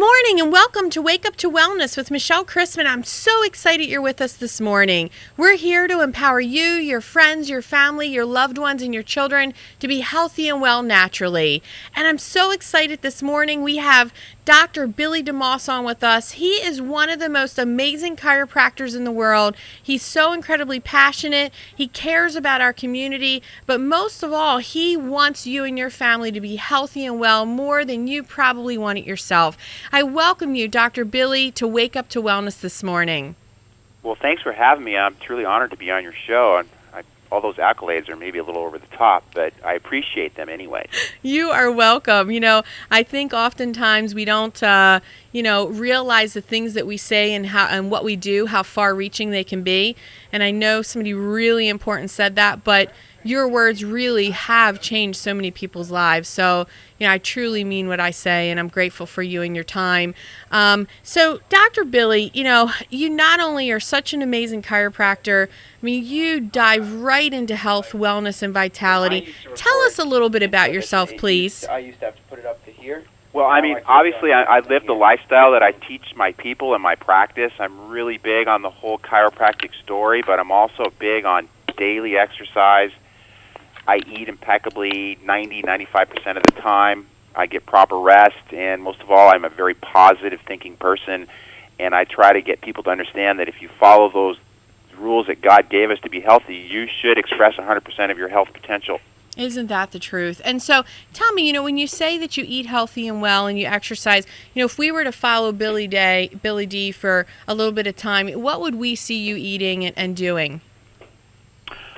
morning and welcome to Wake Up to Wellness with Michelle Christman. I'm so excited you're with us this morning. We're here to empower you, your friends, your family, your loved ones, and your children to be healthy and well naturally. And I'm so excited this morning. We have Dr. Billy DeMoss on with us. He is one of the most amazing chiropractors in the world. He's so incredibly passionate. He cares about our community, but most of all, he wants you and your family to be healthy and well more than you probably want it yourself. I welcome you, Dr. Billy, to Wake Up to Wellness this morning. Well, thanks for having me. I'm truly honored to be on your show. And all those accolades are maybe a little over the top, but I appreciate them anyway. You are welcome. I think oftentimes we don't, realize the things that we say and what we do, how far-reaching they can be. And I know somebody really important said that, but your words really have changed so many people's lives. So, I truly mean what I say, and I'm grateful for you and your time. So, Dr. Billy, you not only are such an amazing chiropractor, you dive right into health, wellness, and vitality. Tell us a little bit about yourself, please. I used to have to put it up to here. Well, obviously, I live the lifestyle that I teach my people in my practice. I'm really big on the whole chiropractic story, but I'm also big on daily exercise. I eat impeccably 90-95% of the time. I get proper rest, and most of all, I'm a very positive thinking person, and I try to get people to understand that if you follow those rules that God gave us to be healthy, you should express 100% of your health potential. Isn't that the truth? And so tell me, when you say that you eat healthy and well and you exercise, if we were to follow Billy D for a little bit of time, what would we see you eating and doing?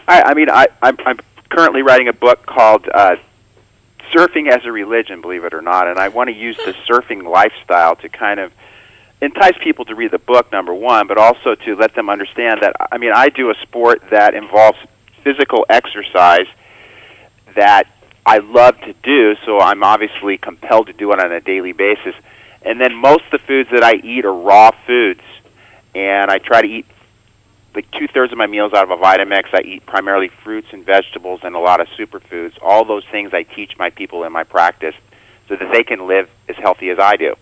I'm currently writing a book called Surfing as a Religion, believe it or not, and I want to use the surfing lifestyle to kind of entice people to read the book, number one, but also to let them understand that, I do a sport that involves physical exercise that I love to do, so I'm obviously compelled to do it on a daily basis. And then most of the foods that I eat are raw foods, and I try to eat like 2/3 of my meals out of a Vitamix. I eat primarily fruits and vegetables and a lot of superfoods. All those things I teach my people in my practice so that they can live as healthy as I do.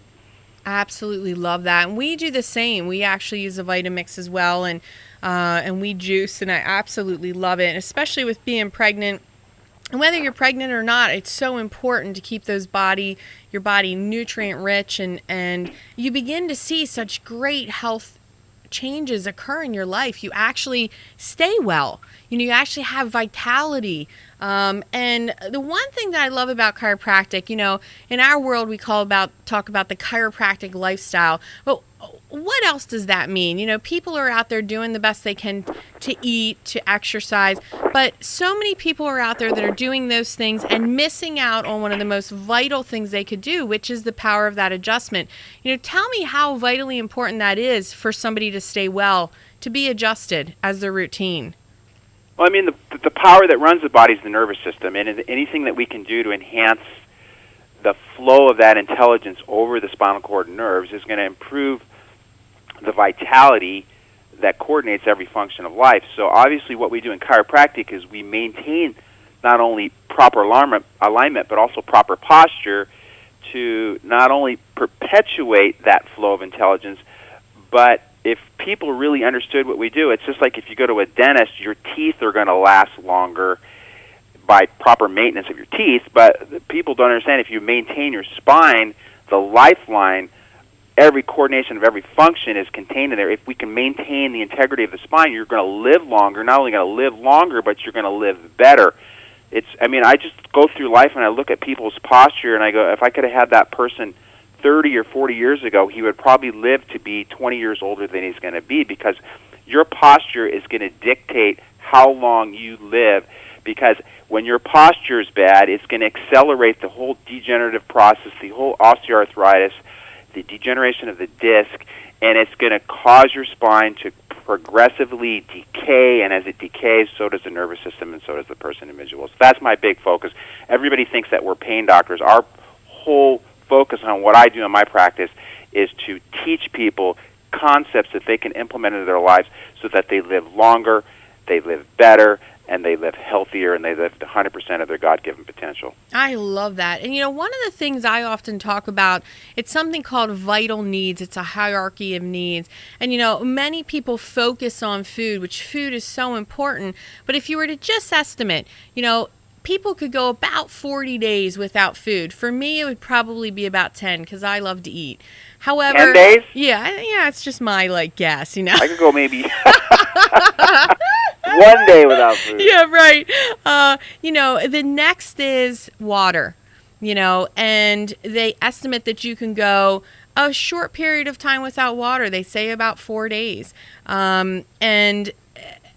Absolutely love that. And we do the same. We actually use a Vitamix as well, and we juice, and I absolutely love it, and especially with being pregnant. And whether you're pregnant or not, it's so important to keep your body nutrient rich, and you begin to see such great health changes occur in your life. You actually stay well. You actually have vitality. And the one thing that I love about chiropractic, in our world we talk about the chiropractic lifestyle. But what else does that mean? People are out there doing the best they can to eat, to exercise, but so many people are out there that are doing those things and missing out on one of the most vital things they could do, which is the power of that adjustment. Tell me how vitally important that is for somebody to stay well, to be adjusted as their routine. Well, the power that runs the body is the nervous system, and anything that we can do to enhance the flow of that intelligence over the spinal cord and nerves is going to improve the vitality that coordinates every function of life. So obviously what we do in chiropractic is we maintain not only proper alignment but also proper posture to not only perpetuate that flow of intelligence, but if people really understood what we do, it's just like if you go to a dentist, your teeth are going to last longer by proper maintenance of your teeth, but people don't understand if you maintain your spine, the lifeline, every coordination of every function is contained in there. If we can maintain the integrity of the spine, you're going to live longer. Not only going to live longer, but you're going to live better. I just go through life and I look at people's posture and I go, if I could have had that person 30 or 40 years ago, he would probably live to be 20 years older than he's going to be, because your posture is going to dictate how long you live, because when your posture is bad, it's going to accelerate the whole degenerative process, the whole osteoarthritis, the degeneration of the disc, and it's going to cause your spine to progressively decay, and as it decays, so does the nervous system and so does the person individual. So that's my big focus. Everybody thinks that we're pain doctors. Our whole focus on what I do in my practice is to teach people concepts that they can implement into their lives so that they live longer, they live better, and they live healthier, and they live 100% of their God-given potential. I love that. And, one of the things I often talk about, it's something called vital needs. It's a hierarchy of needs. And, many people focus on food, which food is so important. But if you were to just estimate, people could go about 40 days without food. For me, it would probably be about 10 because I love to eat. However, 10 days? Yeah, it's just my guess, I could go maybe 1 day without food. Yeah, right. The next is water, and they estimate that you can go a short period of time without water. They say about 4 days. And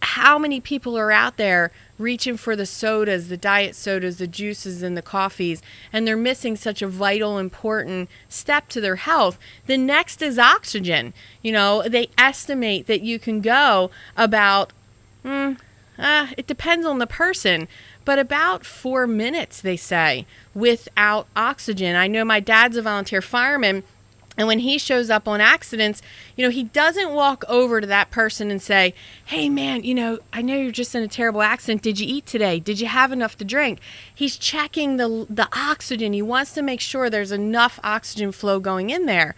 how many people are out there reaching for the sodas, the diet sodas, the juices, and the coffees, and they're missing such a vital, important step to their health. The next is oxygen. They estimate that you can go about, it depends on the person, but about 4 minutes, they say, without oxygen. I know my dad's a volunteer fireman, and when he shows up on accidents, he doesn't walk over to that person and say, hey, man, I know you're just in a terrible accident. Did you eat today? Did you have enough to drink? He's checking the oxygen. He wants to make sure there's enough oxygen flow going in there.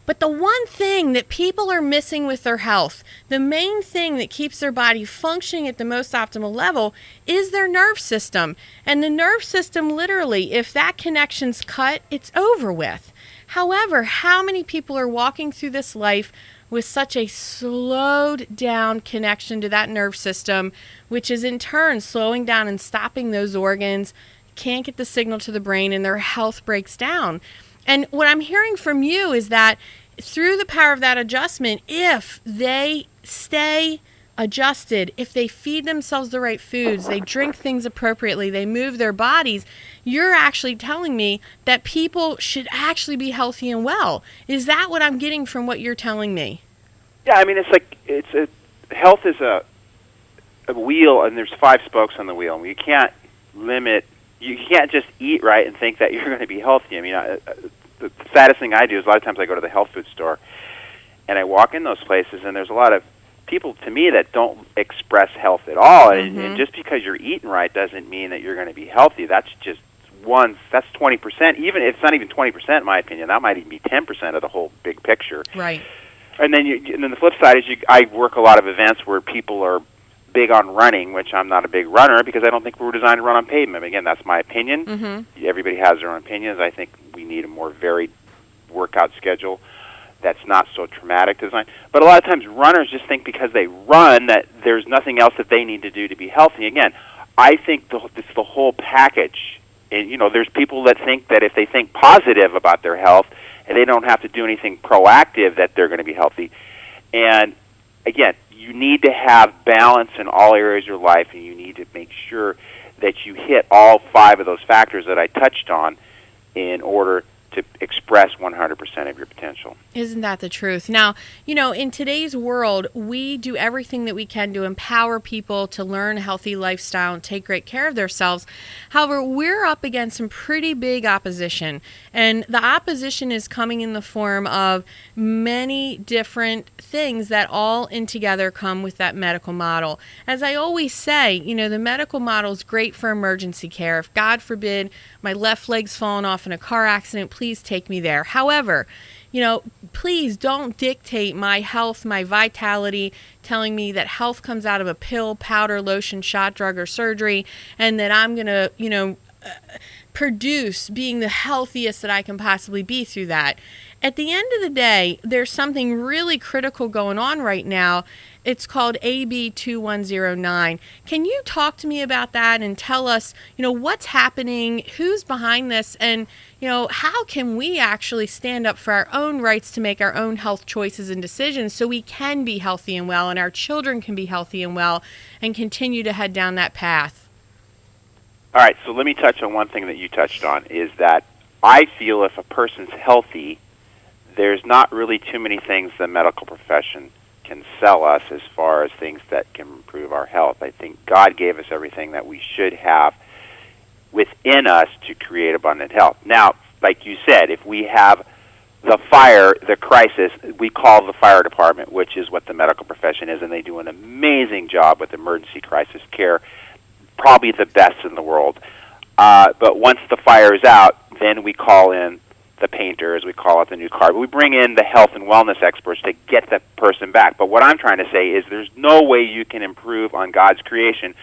But the one thing that people are missing with their health, the main thing that keeps their body functioning at the most optimal level, is their nerve system. And the nerve system, literally, if that connection's cut, it's over with. However, how many people are walking through this life with such a slowed down connection to that nerve system, which is in turn slowing down and stopping those organs, can't get the signal to the brain, and their health breaks down? And what I'm hearing from you is that through the power of that adjustment, if they stay adjusted, if they feed themselves the right foods, they drink things appropriately, they move their bodies, you're actually telling me that people should actually be healthy and well. Is that what I'm getting from what you're telling me? Yeah, I mean, health is a wheel, and there's 5 spokes on the wheel. You can't just eat right and think that you're going to be healthy. I mean, the saddest thing I do is a lot of times I go to the health food store, and I walk in those places, and there's a lot of people, to me, that don't express health at all. Mm-hmm. And just because you're eating right doesn't mean that you're going to be healthy. That's just that's 20%. Even it's not even 20%, in my opinion. That might even be 10% of the whole big picture. Right. And then the flip side is I work a lot of events where people are big on running, which I'm not a big runner because I don't think we were designed to run on pavement. Again, that's my opinion. Mm-hmm. Everybody has their own opinions. I think we need a more varied workout schedule that's not so traumatic design. But a lot of times runners just think because they run that there's nothing else that they need to do to be healthy. Again, I think it's the whole package. And, there's people that think that if they think positive about their health and they don't have to do anything proactive, that they're going to be healthy. And, again, you need to have balance in all areas of your life, and you need to make sure that you hit all 5 of those factors that I touched on in order to express 100% of your potential. Isn't that the truth? Now, in today's world, we do everything that we can to empower people to learn a healthy lifestyle and take great care of themselves. However, we're up against some pretty big opposition, and the opposition is coming in the form of many different things that all in together come with that medical model. As I always say, the medical model is great for emergency care. If God forbid my left leg's fallen off in a car accident, please take me there. However, please don't dictate my health, my vitality, telling me that health comes out of a pill, powder, lotion, shot, drug, or surgery, and that I'm going to, produce being the healthiest that I can possibly be through that. At the end of the day, there's something really critical going on right now. It's called AB 2109. Can you talk to me about that and tell us, what's happening, who's behind this, and, how can we actually stand up for our own rights to make our own health choices and decisions so we can be healthy and well and our children can be healthy and well and continue to head down that path? All right, so let me touch on one thing that you touched on, is that I feel if a person's healthy, there's not really too many things the medical profession can sell us as far as things that can improve our health. I think God gave us everything that we should have within us to create abundant health. Now, like you said, if we have the fire, the crisis, we call the fire department, which is what the medical profession is, and they do an amazing job with emergency crisis care. probably the best in the world. But once the fire is out, then we call in the painter, as we call it, the new car. We bring in the health and wellness experts to get the person back. But what I'm trying to say is there's no way you can improve on God's creation,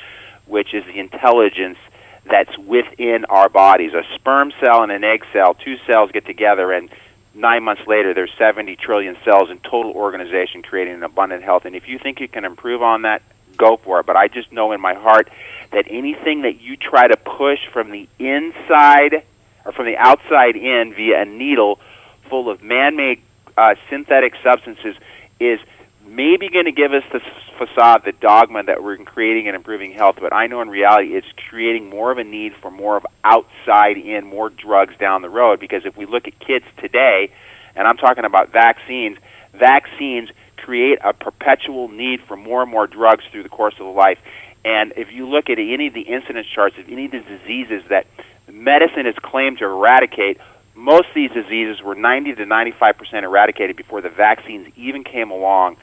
which is the intelligence that's within our bodies. A sperm cell and an egg cell, two cells get together, and 9 months later there's 70 trillion cells in total organization creating an abundant health. And if you think you can improve on that, go for it. But I just know in my heart that anything that you try to push from the inside or from the outside in via a needle full of man-made synthetic substances is maybe going to give us the facade, the dogma that we're creating and improving health. But I know in reality it's creating more of a need for more of outside in, more drugs down the road. Because if we look at kids today, and I'm talking about vaccines create a perpetual need for more and more drugs through the course of life. And if you look at any of the incidence charts of any of the diseases that medicine has claimed to eradicate, most of these diseases were 90 to 95% eradicated before the vaccines even came along.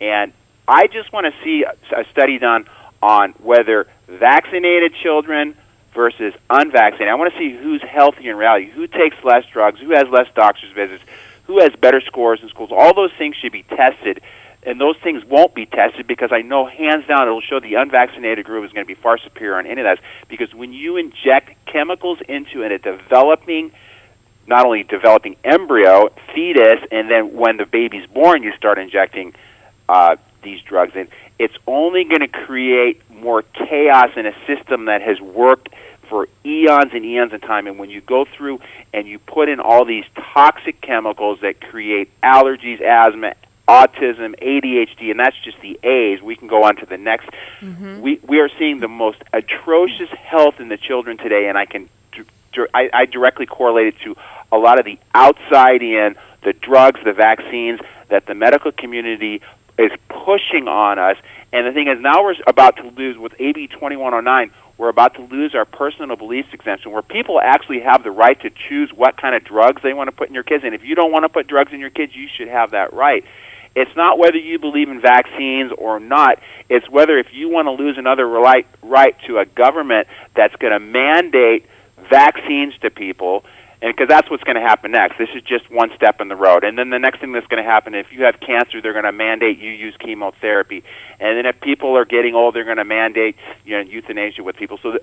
And I just want to see a study done on whether vaccinated children versus unvaccinated. I want to see who's healthier in reality, who takes less drugs, who has less doctor's visits, who has better scores in schools. All those things should be tested, and those things won't be tested because I know hands down it'll show the unvaccinated group is going to be far superior on any of that. Because when you inject chemicals into a developing, not only developing embryo, fetus, and then when the baby's born you start injecting these drugs in, it's only going to create more chaos in a system that has worked for eons and eons of time. And when you go through and you put in all these toxic chemicals that create allergies, asthma, autism, ADHD, and that's just the A's. We can go on to the next. Mm-hmm. We are seeing the most atrocious health in the children today, and I directly correlate it to a lot of the outside in, the drugs, the vaccines that the medical community is pushing on us. And the thing is, now we're about to lose, with AB 2109, we're about to lose our personal beliefs exemption, where people actually have the right to choose what kind of drugs they want to put in your kids. And if you don't want to put drugs in your kids, you should have that right. It's not whether you believe in vaccines or not. It's whether if you want to lose another right to a government that's going to mandate vaccines to people, and because that's what's going to happen next. This is just one step in the road. And then the next thing that's going to happen, if you have cancer, they're going to mandate you use chemotherapy. And then if people are getting old, they're going to mandate euthanasia with people. So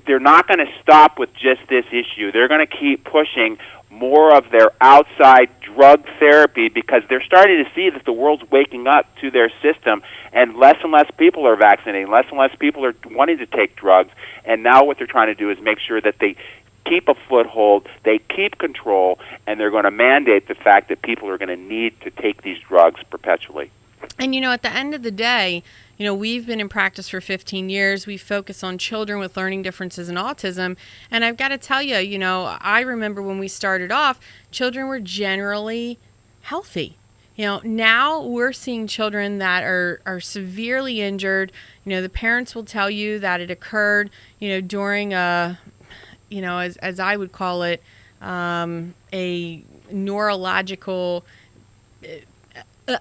they're not going to stop with just this issue. They're going to keep pushing more of their outside drug therapy because they're starting to see that the world's waking up to their system, and less people are vaccinating, less and less people are wanting to take drugs. And now what they're trying to do is make sure that they keep a foothold, they keep control, and they're going to mandate the fact that people are going to need to take these drugs perpetually. And, at the end of the day, we've been in practice for 15 years. We focus on children with learning differences and autism. And I've got to tell you, I remember when we started off, children were generally healthy. Now we're seeing children that are severely injured. The parents will tell you that it occurred, during a, as I would call it, a neurological,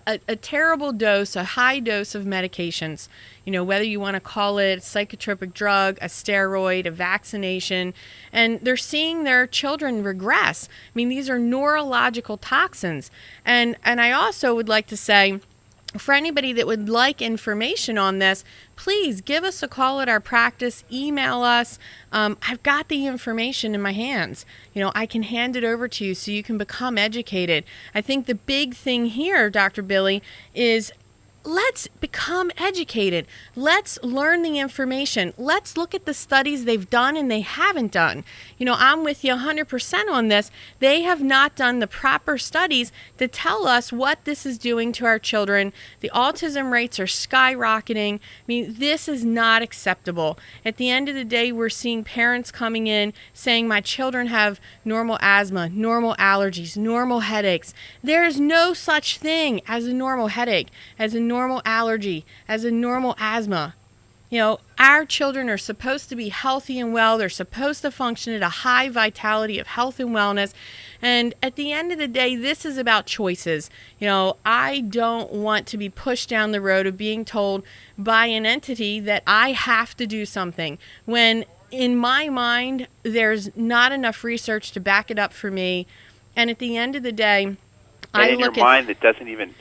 a terrible dose, a high dose of medications, whether you want to call it a psychotropic drug, a steroid, a vaccination, and they're seeing their children regress. I mean, these are neurological toxins. And I also would like to say, for anybody that would like information on this, please give us a call at our practice, email us. I've got the information in my hands. I can hand it over to you so you can become educated. I think the big thing here, Dr. Billy, is let's become educated. Let's learn the information. Let's look at the studies they've done and they haven't done. I'm with you 100% on this. They have not done the proper studies to tell us what this is doing to our children. The autism rates are skyrocketing. I mean, this is not acceptable. At the end of the day, we're seeing parents coming in saying my children have normal asthma, normal allergies, normal headaches. There is no such thing as a normal headache, as a normal allergy, as a normal asthma. Our children are supposed to be healthy and well. They're supposed to function at a high vitality of health and wellness. And at the end of the day, this is about choices. I don't want to be pushed down the road of being told by an entity that I have to do something when in my mind, there's not enough research to back it up for me. And at the end of the day, I in look your mind, at... it doesn't even,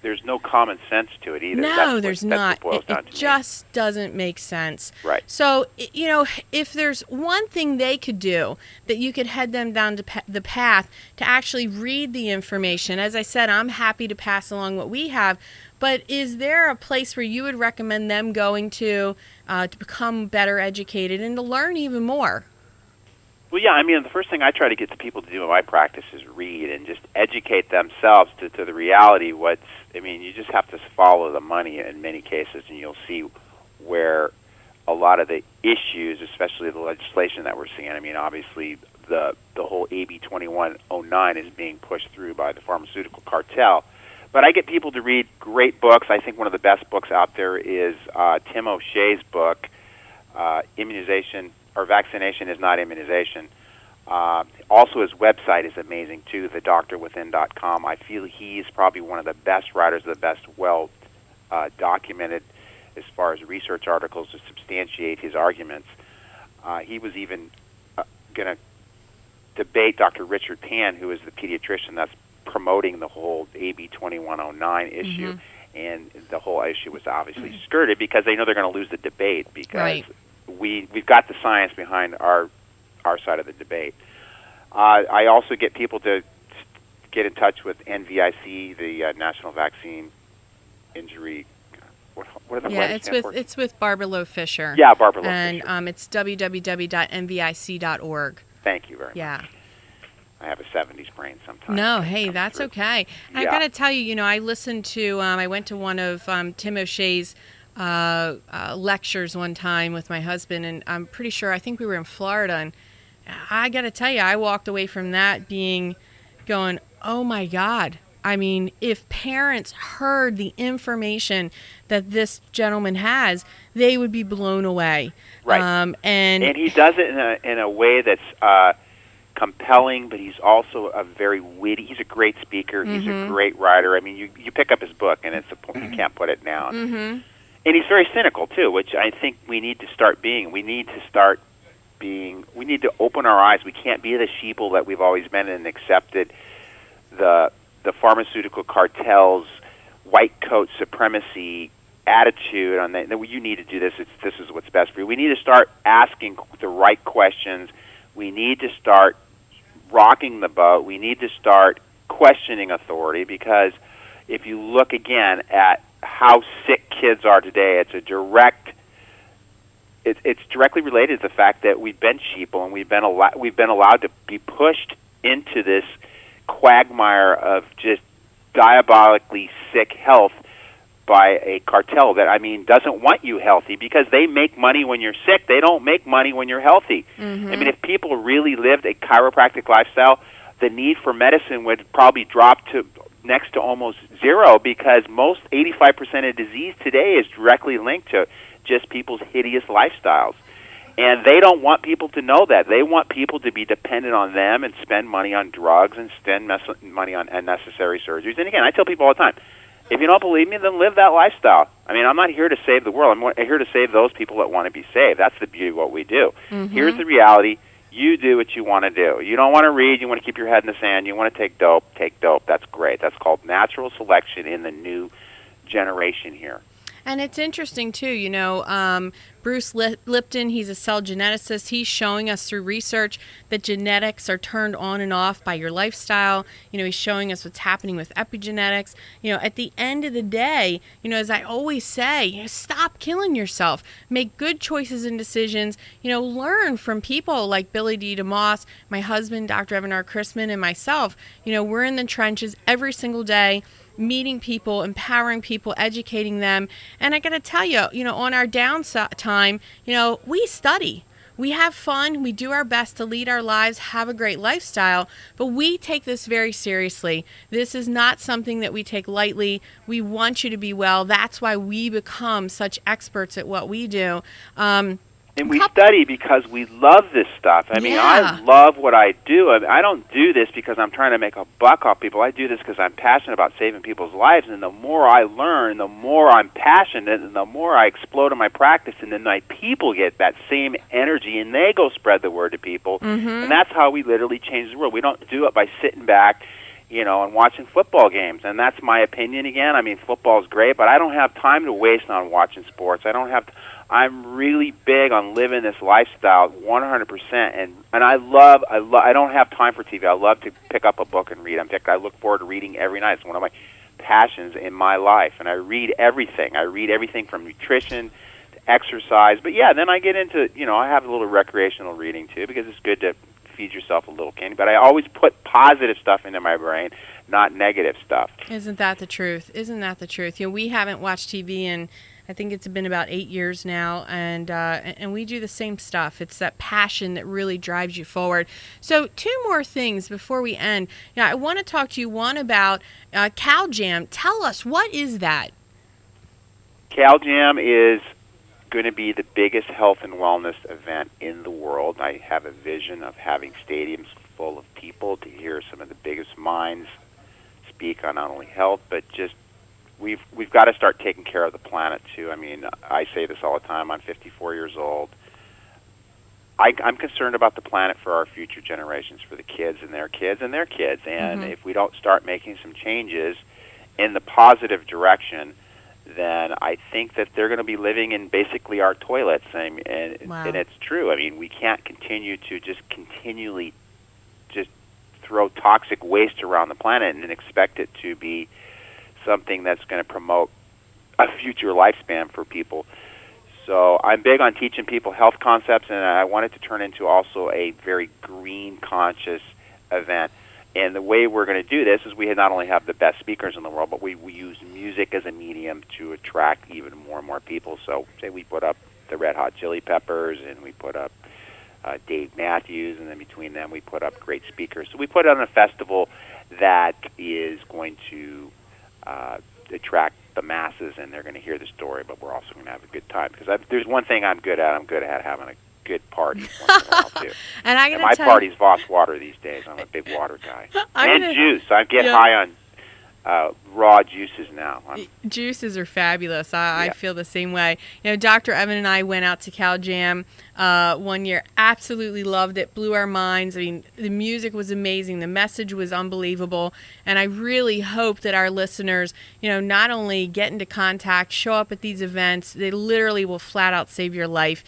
there's no common sense to it either. No, there's not. It just doesn't make sense. Right. So, if there's one thing they could do that you could head them down to the path to actually read the information, as I said, I'm happy to pass along what we have, but is there a place where you would recommend them going to become better educated and to learn even more? Well, yeah, the first thing I try to get the people to do in my practice is read and just educate themselves to the reality. You just have to follow the money in many cases, and you'll see where a lot of the issues, especially the legislation that we're seeing. Obviously, the whole AB 2109 is being pushed through by the pharmaceutical cartel. But I get people to read great books. I think one of the best books out there is Tim O'Shea's book, Immunization or Vaccination is Not Immunization. Also, his website is amazing, too, thedoctorwithin.com. I feel he's probably one of the best writers, the best documented as far as research articles to substantiate his arguments. He was even going to debate Dr. Richard Pan, who is the pediatrician that's promoting the whole AB 2109 issue, and the whole issue was obviously skirted because they know they're going to lose the debate because we've got the science behind our side of the debate. I also get people to get in touch with NVIC, the National Vaccine Injury. What are the letters stand for? It's with Barbara Lowe Fisher. Yeah, Barbara Lowe Fisher. And it's www.nvic.org. Thank you very much. I have a 70s brain sometimes. No, hey, that's okay. Yeah. I got to tell you, I listened to, I went to one of Tim O'Shea's lectures one time with my husband, and I'm pretty sure, I think we were in Florida, and I got to tell you, I walked away from that going, oh my God. If parents heard the information that this gentleman has, they would be blown away. Right. And he does it in a way that's compelling, but he's also a very witty. He's a great speaker. He's a great writer. You pick up his book, and it's you can't put it down. And he's very cynical too, which I think we need to start being. We need to open our eyes. We can't be the sheeple that we've always been and accepted the pharmaceutical cartel's white coat supremacy attitude on that. You need to do this. This is what's best for you. We need to start asking the right questions. We need to start rocking the boat. We need to start questioning authority, because if you look again at how sick kids are today, it's directly related to the fact that we've been sheeple and we've been allowed to be pushed into this quagmire of just diabolically sick health by a cartel that doesn't want you healthy, because they make money when you're sick. They don't make money when you're healthy. If people really lived a chiropractic lifestyle, the need for medicine would probably drop to next to almost zero, because 85% of disease today is directly linked to just people's hideous lifestyles. And they don't want people to know that. They want people to be dependent on them and spend money on drugs and spend money on unnecessary surgeries. And again, I tell people all the time, if you don't believe me, then live that lifestyle. I'm not here to save the world. I'm here to save those people that want to be saved. That's the beauty of what we do. Here's the reality. You do what you want to do. You don't want to read. You want to keep your head in the sand. You want to take dope. Take dope. That's great. That's called natural selection in the new generation here. And it's interesting, too, Bruce Lipton, he's a cell geneticist. He's showing us through research that genetics are turned on and off by your lifestyle. He's showing us what's happening with epigenetics. At the end of the day, as I always say, stop killing yourself. Make good choices and decisions. Learn from people like Billy DeMoss, my husband, Dr. Evan R. Christman, and myself. We're in the trenches every single day, meeting people, empowering people, educating them. And I got to tell you, on our downtime, we study. we have fun, we do our best to lead our lives, have a great lifestyle, but we take this very seriously. This is not something that we take lightly. We want you to be well. That's why we become such experts at what we do. And we study because we love this stuff. I mean, Yeah. I love what I do. I don't do this because I'm trying to make a buck off people. I do this because I'm passionate about saving people's lives. And the more I learn, the more I'm passionate, and the more I explode in my practice. And then my people get that same energy, and they go spread the word to people. And that's how we literally change the world. We don't do it by sitting back, you know, and watching football games. And that's my opinion again. I mean, football's great, but I don't have time to waste on watching sports. I'm really big on living this lifestyle 100%, and I don't have time for TV. I love to pick up a book and read. I look forward to reading every night. It's one of my passions in my life, and I read everything. I read everything from nutrition to exercise. But yeah, then I get into, you know, I have a little recreational reading too, because it's good to feed yourself a little candy. But I always put positive stuff into my brain, not negative stuff. Isn't that the truth? Isn't that the truth? You know, we haven't watched TV in, I think it's been about 8 years now, and we do the same stuff. It's that passion that really drives you forward. So 2 more things before we end. Now, I want to talk to you, one about Cal Jam. Tell us, what is that? Cal Jam is going to be the biggest health and wellness event in the world. I have a vision of having stadiums full of people to hear some of the biggest minds speak on not only health, but just we've got to start taking care of the planet too. I mean, I say this all the time. I'm 54 years old. I'm concerned about the planet for our future generations, for the kids and their kids and their kids. And if we don't start making some changes in the positive direction, then I think that they're going to be living in basically our toilets. And it's true. I mean, we can't continue to just continually just throw toxic waste around the planet and expect it to be something that's going to promote a future lifespan for people. So I'm big on teaching people health concepts, and I want it to turn into also a very green conscious event. And the way we're going to do this is we not only have the best speakers in the world, but we use music as a medium to attract even more and more people. So say we put up the Red Hot Chili Peppers, and we put up Dave Matthews, and then between them we put up great speakers. So we put on a festival that is going to attract the masses, and they're going to hear the story, but we're also going to have a good time. Because there's one thing I'm good at. I'm good at having a good party once in a while, too. And my party's Voss water these days. I'm a big water guy. Juice. I get high on raw juices now. Juices are fabulous. I feel the same way. You know, Dr. Evan and I went out to Cal Jam one year. Absolutely loved it. Blew our minds. I mean, the music was amazing. The message was unbelievable. And I really hope that our listeners, you know, not only get into contact, show up at these events, they literally will flat out save your life.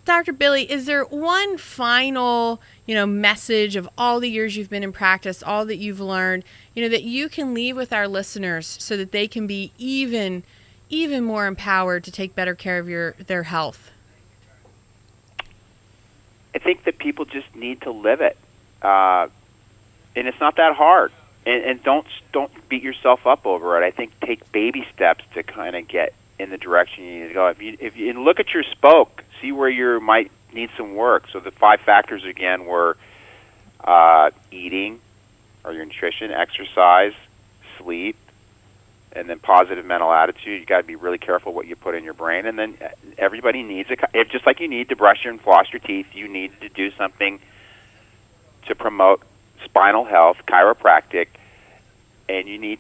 Dr. Billy, is there one final, you know, message of all the years you've been in practice, all that you've learned, you know, that you can leave with our listeners so that they can be even more empowered to take better care of their health? I think that people just need to live it, and it's not that hard. And don't beat yourself up over it. I think take baby steps to kind of get in the direction you need to go. If you look at your spoke, see where you might need some work. So the 5 factors again were eating, or your nutrition, exercise, sleep, and then positive mental attitude. You got to be really careful what you put in your brain. And then everybody needs just like you need to brush and floss your teeth, you need to do something to promote spinal health, chiropractic. And you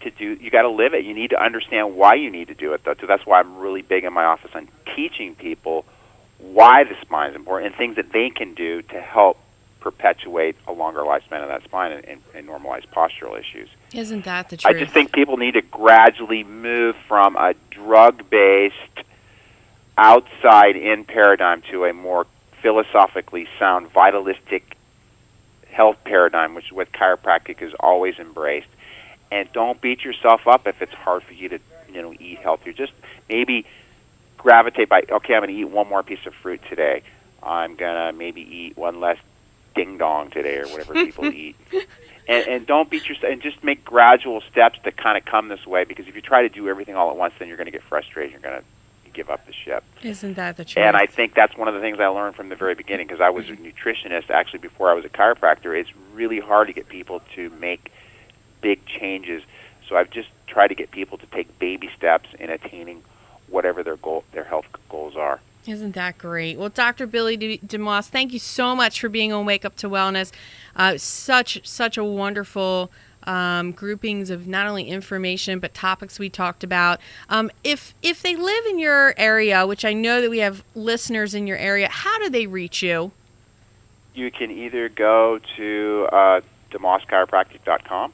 got to live it. You need to understand why you need to do it, though. So that's why I'm really big in my office on teaching people why the spine is important and things that they can do to help perpetuate a longer lifespan of that spine and normalize postural issues. Isn't that the truth? I just think people need to gradually move from a drug-based, outside-in paradigm to a more philosophically sound, vitalistic health paradigm, which is what chiropractic has always embraced. And don't beat yourself up if it's hard for you to, you know, eat healthier. Just maybe gravitate by, okay, I'm going to eat one more piece of fruit today. I'm going to maybe eat one less ding-dong today, or whatever people eat. And don't beat yourself, and just make gradual steps to kind of come this way, because if you try to do everything all at once, then you're going to get frustrated. You're give up the ship. Isn't that the truth? And I think that's one of the things I learned from the very beginning, because I was a nutritionist actually before I was a chiropractor. It's really hard to get people to make big changes. So I've just tried to get people to take baby steps in attaining whatever their health goals are. Isn't that great? Well, Dr. Billy DeMoss, thank you so much for being on Wake Up to Wellness. Such a wonderful groupings of not only information but topics we talked about. If they live in your area, which I know that we have listeners in your area, how do they reach you? You can either go to DeMossChiropractic.com,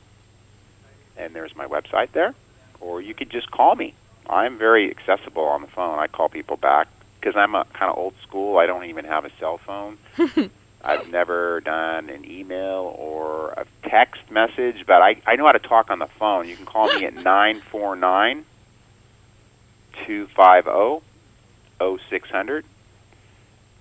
and there's my website there, or you could just call me. I'm very accessible on the phone. I call people back because I'm a kind of old school. I don't even have a cell phone. I've never done an email or a text message, but I know how to talk on the phone. You can call me at 949-250-0600.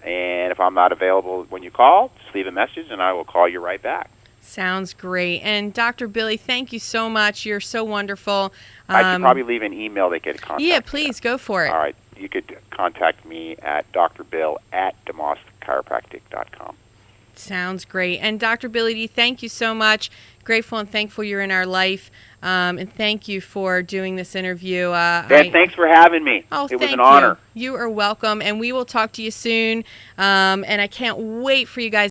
And if I'm not available when you call, just leave a message and I will call you right back. Sounds great. And Dr. Billy, thank you so much. You're so wonderful. I should probably leave an email they could contact. Yeah, please, go for it. All right. You could contact me at drbill@DeMossChiropractic.com. Sounds great. And Dr. Billy D, thank you so much. Grateful and thankful you're in our life. And thank you for doing this interview. And thanks for having me. It was an honor. You are welcome. And we will talk to you soon. And I can't wait for you guys